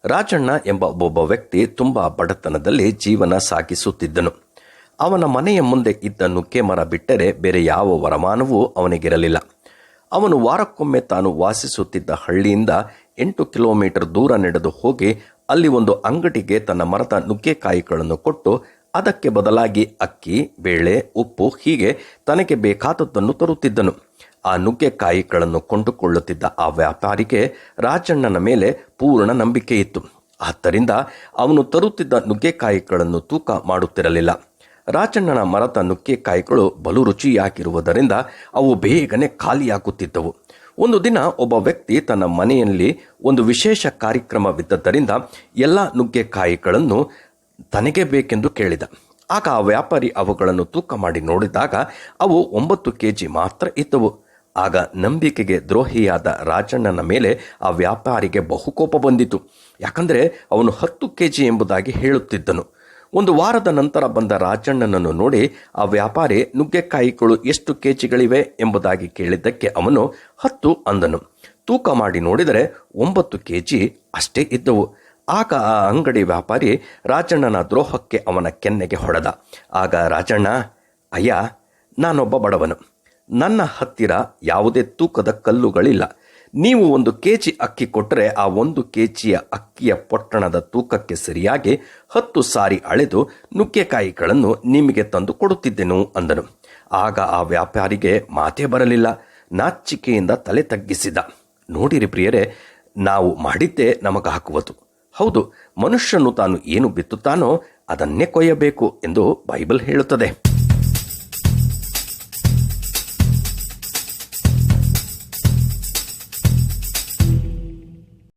ರಾಜಣ್ಣ ಎಂಬ ಒಬ್ಬ ವ್ಯಕ್ತಿ ತುಂಬ ಬಡತನದಲ್ಲಿ ಜೀವನ ಸಾಗಿಸುತ್ತಿದ್ದನು. ಅವನ ಮನೆಯ ಮುಂದೆ ಇದ್ದ ನುಗ್ಗೆ ಮರ ಬಿಟ್ಟರೆ ಬೇರೆ ಯಾವ ವರಮಾನವೂ ಅವನಿಗಿರಲಿಲ್ಲ. ಅವನು ವಾರಕ್ಕೊಮ್ಮೆ ತಾನು ವಾಸಿಸುತ್ತಿದ್ದ ಹಳ್ಳಿಯಿಂದ 8 ಕಿಲೋಮೀಟರ್ ದೂರ ನಡೆದು ಹೋಗಿ ಅಲ್ಲಿ ಒಂದು ಅಂಗಡಿಗೆ ತನ್ನ ಮರದ ನುಗ್ಗೆಕಾಯಿಗಳನ್ನು ಕೊಟ್ಟು ಅದಕ್ಕೆ ಬದಲಾಗಿ ಅಕ್ಕಿ, ಬೇಳೆ, ಉಪ್ಪು ಹೀಗೆ ತನಗೆ ಬೇಕಾದದ್ದನ್ನು ತರುತ್ತಿದ್ದನು. ಆ ನುಗ್ಗೆಕಾಯಿಗಳನ್ನು ಕೊಂಡುಕೊಳ್ಳುತ್ತಿದ್ದ ಆ ವ್ಯಾಪಾರಿಗೆ ರಾಜಣ್ಣನ ಮೇಲೆ ಪೂರ್ಣ ನಂಬಿಕೆ ಇತ್ತು. ಆದ್ದರಿಂದ ಅವನು ತರುತ್ತಿದ್ದ ನುಗ್ಗೆಕಾಯಿಗಳನ್ನು ತೂಕ ಮಾಡುತ್ತಿರಲಿಲ್ಲ. ರಾಜಣ್ಣನ ಮರದ ನುಗ್ಗೆಕಾಯಿಗಳು ಬಲು ರುಚಿಯಾಗಿರುವುದರಿಂದ ಅವು ಬೇಗನೆ ಖಾಲಿಯಾಗುತ್ತಿದ್ದವು. ಒಂದು ದಿನ ಒಬ್ಬ ವ್ಯಕ್ತಿ ತನ್ನ ಮನೆಯಲ್ಲಿ ಒಂದು ವಿಶೇಷ ಕಾರ್ಯಕ್ರಮವಿದ್ದರಿಂದ ಎಲ್ಲ ನುಗ್ಗೆಕಾಯಿಗಳನ್ನು ತನಗೆ ಬೇಕೆಂದು ಕೇಳಿದ. ಆಗ ಆ ವ್ಯಾಪಾರಿ ಅವುಗಳನ್ನು ತೂಕ ಮಾಡಿ ನೋಡಿದಾಗ ಅವು 9 ಕೆಜಿ ಮಾತ್ರ ಇದ್ದವು. ಆಗ ನಂಬಿಕೆಗೆ ದ್ರೋಹಿಯಾದ ರಾಜಣ್ಣನ ಮೇಲೆ ಆ ವ್ಯಾಪಾರಿಗೆ ಬಹುಕೋಪ ಬಂದಿತು. ಯಾಕಂದರೆ ಅವನು 10 ಕೆಜಿ ಎಂಬುದಾಗಿ ಹೇಳುತ್ತಿದ್ದನು. ಒಂದು ವಾರದ ನಂತರ ಬಂದ ರಾಜಣ್ಣನನ್ನು ನೋಡಿ ಆ ವ್ಯಾಪಾರಿ ನುಗ್ಗೆಕಾಯಿಗಳು ಎಷ್ಟು ಕೆಜಿಗಳಿವೆ ಎಂಬುದಾಗಿ ಕೇಳಿದ್ದಕ್ಕೆ ಅವನು 10 ಅಂದನು. ತೂಕ ಮಾಡಿ ನೋಡಿದರೆ 9 ಕೆಜಿ ಅಷ್ಟೇ ಇದ್ದವು. ಆಗ ಆ ಅಂಗಡಿ ವ್ಯಾಪಾರಿ ರಾಜಣ್ಣನ ದ್ರೋಹಕ್ಕೆ ಅವನ ಕೆನ್ನೆಗೆ ಹೊಡೆದ. ಆಗ ರಾಜಣ್ಣ, ಅಯ್ಯ, ನಾನೊಬ್ಬ ಬಡವನು, ನನ್ನ ಹತ್ತಿರ ಯಾವುದೇ ತೂಕದ ಕಲ್ಲುಗಳಿಲ್ಲ. ನೀವು 1 ಕೆಜಿ ಅಕ್ಕಿ ಕೊಟ್ಟರೆ ಆ 1 ಕೆಜಿಯ ಅಕ್ಕಿಯ ಪೊಟ್ಟಣದ ತೂಕಕ್ಕೆ ಸರಿಯಾಗಿ 10 ಸಾರಿ ಅಳೆದು ನುಗ್ಗೆಕಾಯಿಗಳನ್ನು ನಿಮಗೆ ತಂದು ಕೊಡುತ್ತಿದ್ದೆನು ಅಂದನು. ಆಗ ಆ ವ್ಯಾಪಾರಿಗೆ ಮಾತೇ ಬರಲಿಲ್ಲ. ನಾಚಿಕೆಯಿಂದ ತಲೆ ತಗ್ಗಿಸಿದ. ನೋಡಿರಿ ಪ್ರಿಯರೇ, ನಾವು ಮಾಡಿದ್ದೇ ನಮಗಾಗುವುದು. ಹೌದು, ಮನುಷ್ಯನು ತಾನು ಏನು ಬಿತ್ತುತ್ತಾನೋ ಅದನ್ನೇ ಕೊಯ್ಯಬೇಕು ಎಂದು ಬೈಬಲ್ ಹೇಳುತ್ತದೆ.